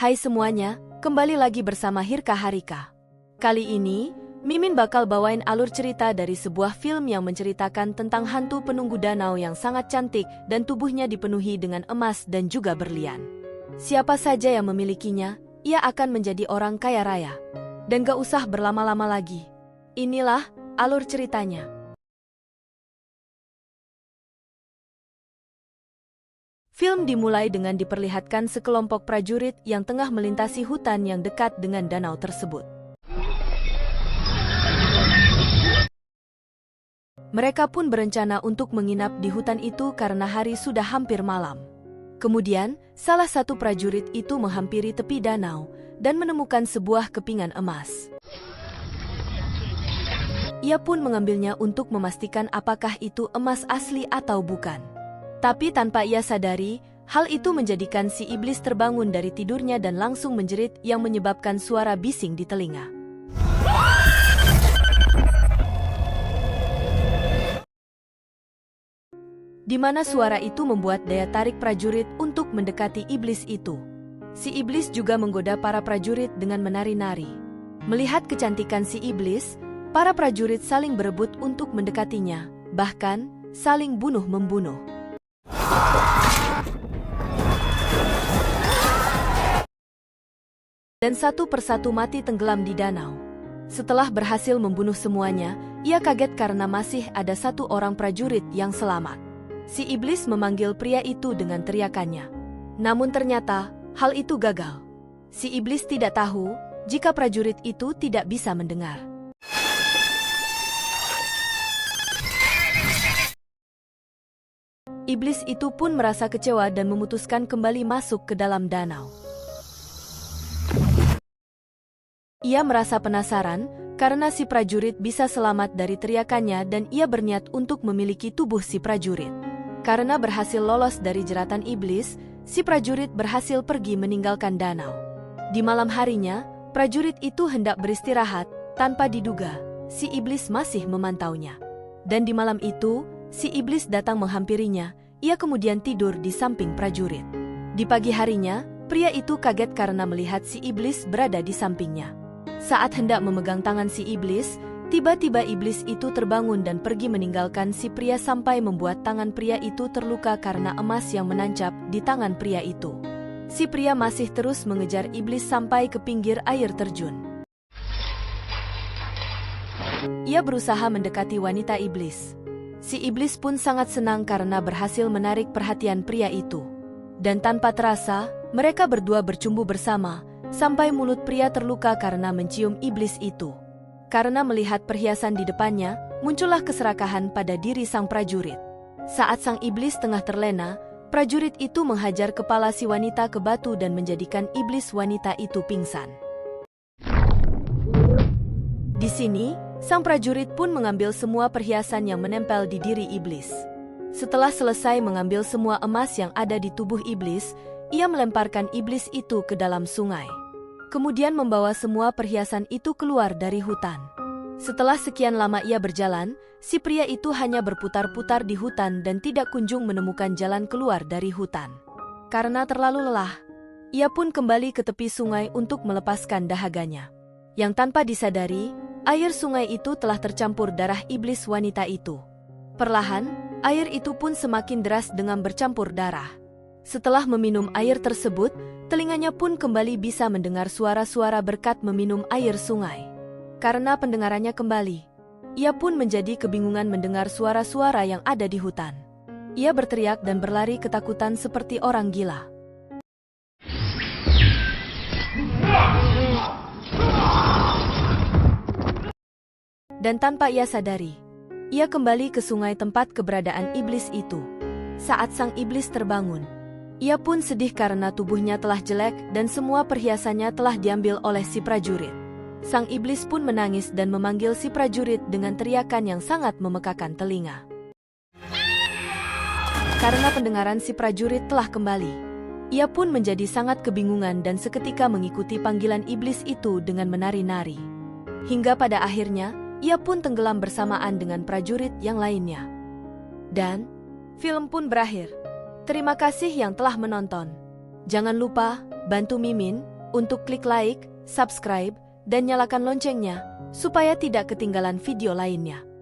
Hai semuanya, kembali lagi bersama Hirka Harika. Kali ini, Mimin bakal bawain alur cerita dari sebuah film yang menceritakan tentang hantu penunggu danau yang sangat cantik dan tubuhnya dipenuhi dengan emas dan juga berlian. Siapa saja yang memilikinya, ia akan menjadi orang kaya raya. Dan gak usah berlama-lama lagi. Inilah alur ceritanya. Film dimulai dengan diperlihatkan sekelompok prajurit yang tengah melintasi hutan yang dekat dengan danau tersebut. Mereka pun berencana untuk menginap di hutan itu karena hari sudah hampir malam. Kemudian, salah satu prajurit itu menghampiri tepi danau dan menemukan sebuah kepingan emas. Ia pun mengambilnya untuk memastikan apakah itu emas asli atau bukan. Tapi tanpa ia sadari, hal itu menjadikan si iblis terbangun dari tidurnya dan langsung menjerit yang menyebabkan suara bising di telinga. Di mana suara itu membuat daya tarik prajurit untuk mendekati iblis itu. Si iblis juga menggoda para prajurit dengan menari-nari. Melihat kecantikan si iblis, para prajurit saling berebut untuk mendekatinya, bahkan saling bunuh-membunuh. Dan satu persatu mati tenggelam di danau. Setelah berhasil membunuh semuanya, ia kaget karena masih ada satu orang prajurit yang selamat. Si iblis memanggil pria itu dengan teriakannya. Namun ternyata, hal itu gagal. Si iblis tidak tahu jika prajurit itu tidak bisa mendengar. Iblis itu pun merasa kecewa dan memutuskan kembali masuk ke dalam danau. Ia merasa penasaran karena si prajurit bisa selamat dari teriakannya dan ia berniat untuk memiliki tubuh si prajurit. Karena berhasil lolos dari jeratan iblis, si prajurit berhasil pergi meninggalkan danau. Di malam harinya, prajurit itu hendak beristirahat, tanpa diduga, si iblis masih memantaunya. Dan di malam itu, si iblis datang menghampirinya, ia kemudian tidur di samping prajurit. Di pagi harinya, pria itu kaget karena melihat si iblis berada di sampingnya. Saat hendak memegang tangan si iblis, tiba-tiba iblis itu terbangun dan pergi meninggalkan si pria sampai membuat tangan pria itu terluka karena emas yang menancap di tangan pria itu. Si pria masih terus mengejar iblis sampai ke pinggir air terjun. Ia berusaha mendekati wanita iblis. Si iblis pun sangat senang karena berhasil menarik perhatian pria itu. Dan tanpa terasa, mereka berdua bercumbu bersama, sampai mulut pria terluka karena mencium iblis itu. Karena melihat perhiasan di depannya, muncullah keserakahan pada diri sang prajurit. Saat sang iblis tengah terlena, prajurit itu menghajar kepala si wanita ke batu dan menjadikan iblis wanita itu pingsan. Di sini, sang prajurit pun mengambil semua perhiasan yang menempel di diri iblis. Setelah selesai mengambil semua emas yang ada di tubuh iblis, ia melemparkan iblis itu ke dalam sungai. Kemudian membawa semua perhiasan itu keluar dari hutan. Setelah sekian lama ia berjalan, si pria itu hanya berputar-putar di hutan dan tidak kunjung menemukan jalan keluar dari hutan. Karena terlalu lelah, ia pun kembali ke tepi sungai untuk melepaskan dahaganya. Yang tanpa disadari, air sungai itu telah tercampur darah iblis wanita itu. Perlahan, air itu pun semakin deras dengan bercampur darah. Setelah meminum air tersebut, telinganya pun kembali bisa mendengar suara-suara berkat meminum air sungai. Karena pendengarannya kembali, ia pun menjadi kebingungan mendengar suara-suara yang ada di hutan. Ia berteriak dan berlari ketakutan seperti orang gila. Dan tanpa ia sadari, ia kembali ke sungai tempat keberadaan iblis itu. Saat sang iblis terbangun, ia pun sedih karena tubuhnya telah jelek dan semua perhiasannya telah diambil oleh si prajurit. Sang iblis pun menangis dan memanggil si prajurit dengan teriakan yang sangat memekakan telinga. Karena pendengaran si prajurit telah kembali, ia pun menjadi sangat kebingungan dan seketika mengikuti panggilan iblis itu dengan menari-nari. Hingga pada akhirnya, ia pun tenggelam bersamaan dengan prajurit yang lainnya. Dan, film pun berakhir. Terima kasih yang telah menonton. Jangan lupa bantu Mimin untuk klik like, subscribe, dan nyalakan loncengnya, supaya tidak ketinggalan video lainnya.